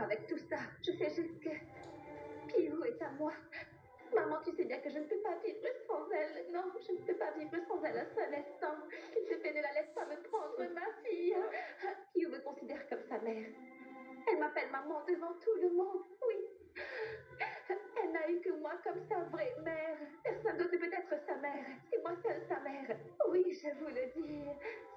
avec tout ça. Je sais juste que Piou est à moi. Maman, tu sais bien que je ne peux pas vivre sans elle. Non, je ne peux pas vivre sans elle un seul instant. S'il te plaît, ne la laisse pas me prendre, ma fille. Piou me considère comme sa mère. Elle m'appelle maman devant tout le monde, oui. Elle n'a eu que moi comme sa vraie mère. Personne d'autre ne peut être sa mère. C'est moi seule sa mère. Oui, je vous le dis.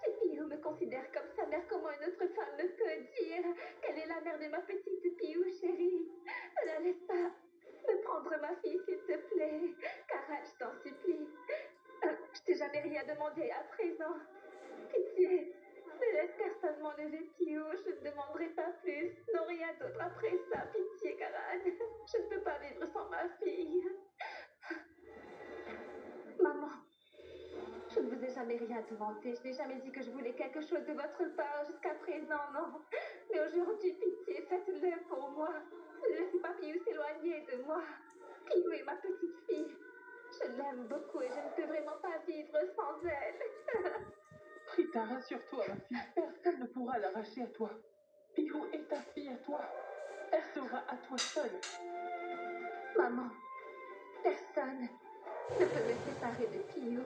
Si Piou me considère comme sa mère, comment une autre femme ne peut dire qu'elle est la mère de ma petite Piou chérie? Ne la laisse pas me prendre ma fille, s'il te plaît. Karan, je t'en supplie. Je t'ai jamais rien demandé à présent. Pitié. Ne laisse personne m'enlever Piou, je ne demanderai pas plus. Non, rien d'autre après ça. Pitié, Karan. Je ne peux pas vivre sans ma fille. Maman, je ne vous ai jamais rien demandé. Je n'ai jamais dit que je voulais quelque chose de votre part jusqu'à présent, non. Mais aujourd'hui, pitié, faites-le pour moi. Ne laissez pas Piou s'éloigner de moi. Piou est ma petite fille. Je l'aime beaucoup et je ne peux vraiment pas vivre sans elle. Rita, rassure-toi, ma fille. Personne ne pourra l'arracher à toi. Piou est ta fille à toi. Elle sera à toi seule. Maman, personne ne peut me séparer de Piou.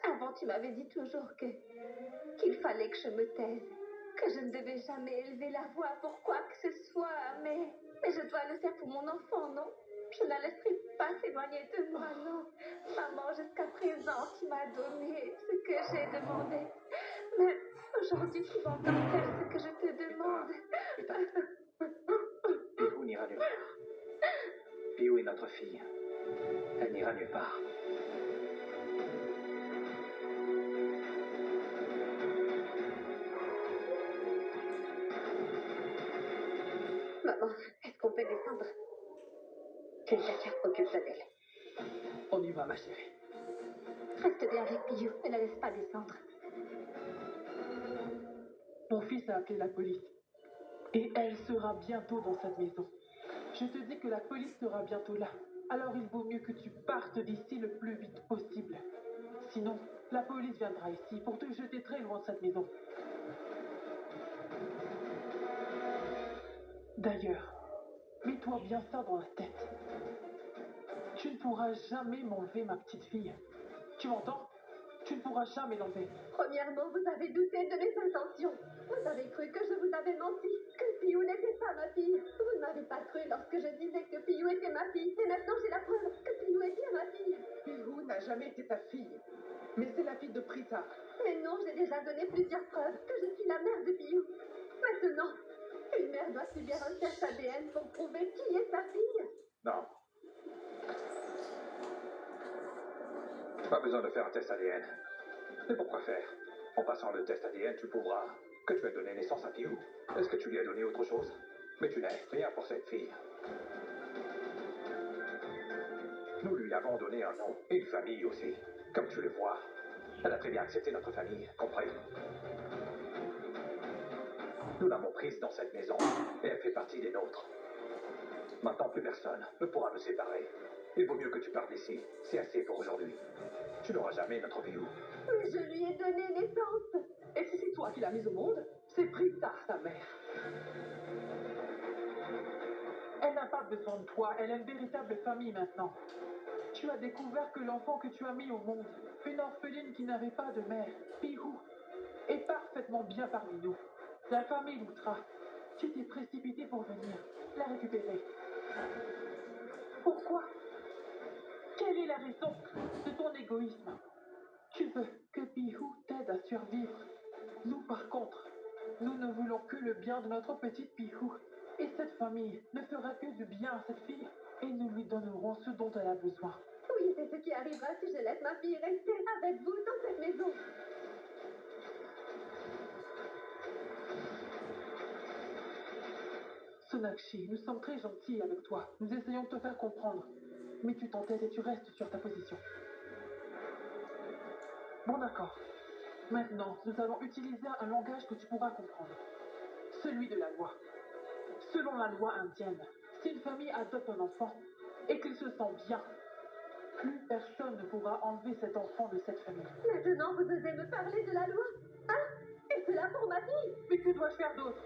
Avant, tu m'avais dit toujours qu'il fallait que je me taise, que je ne devais jamais élever la voix pour quoi que ce soit, mais je dois le faire pour mon enfant, non? Je ne la laisserai pas s'éloigner de moi, non. Maman, jusqu'à présent, tu m'as donné ce que j'ai demandé. Mais aujourd'hui, tu vas encore faire ce que je te demande. Piou n'ira nulle part. Piou est notre fille. Elle n'ira nulle part. Maman, est-ce qu'on peut descendre? Que quelqu'un occupe d'elle. On y va, ma chérie. Reste bien avec Piou, ne la laisse pas descendre. Mon fils a appelé la police. Et elle sera bientôt dans cette maison. Je te dis que la police sera bientôt là. Alors il vaut mieux que tu partes d'ici le plus vite possible. Sinon, la police viendra ici pour te jeter très loin de cette maison. D'ailleurs, mets-toi bien ça dans la tête. Tu ne pourras jamais m'enlever ma petite fille. Tu m'entends? Tu ne pourras jamais l'enlever. Premièrement, vous avez douté de mes intentions. Vous avez cru que je vous avais menti, que Piou n'était pas ma fille. Vous ne m'avez pas cru lorsque je disais que Piou était ma fille. Et maintenant, j'ai la preuve que Piou est bien ma fille. Piou n'a jamais été ta fille. Mais c'est la fille de Prita. Mais non, j'ai déjà donné plusieurs preuves que je suis la mère de Piou. Maintenant, une mère doit subir un test ADN pour prouver qui est sa fille. Non. Pas besoin de faire un test ADN. Mais pourquoi faire? En passant le test ADN, tu prouveras que tu as donné naissance à Piou. Est-ce que tu lui as donné autre chose? Mais tu n'as rien pour cette fille. Nous lui avons donné un nom et une famille aussi. Comme tu le vois, elle a très bien accepté notre famille, compris? Nous l'avons prise dans cette maison et elle fait partie des nôtres. Maintenant, plus personne ne pourra nous séparer. Il vaut mieux que tu partes d'ici. C'est assez pour aujourd'hui. Tu n'auras jamais notre Piou. Mais je lui ai donné naissance. Et si c'est toi qui l'as mise au monde, c'est Prita, sa mère. Elle n'a pas besoin de toi, elle a une véritable famille maintenant. Tu as découvert que l'enfant que tu as mis au monde, une orpheline qui n'avait pas de mère, Piou, est parfaitement bien parmi nous. La famille Loutra, tu t'es précipité pour venir la récupérer. Pourquoi? Quelle est la raison de ton égoïsme? Tu veux que Piou t'aide à survivre. Nous, par contre, nous ne voulons que le bien de notre petite Piou. Et cette famille ne fera que du bien à cette fille. Et nous lui donnerons ce dont elle a besoin. Oui, c'est ce qui arrivera si je laisse ma fille rester avec vous dans cette maison. Sonakshi, nous sommes très gentils avec toi. Nous essayons de te faire comprendre. Mais tu t'entêtes et tu restes sur ta position. Bon, d'accord. Maintenant, nous allons utiliser un langage que tu pourras comprendre. Celui de la loi. Selon la loi indienne, si une famille adopte un enfant et qu'il se sent bien, plus personne ne pourra enlever cet enfant de cette famille. Maintenant, vous osez me parler de la loi? Hein? Et ce là pour ma vie. Mais que dois-je faire d'autre?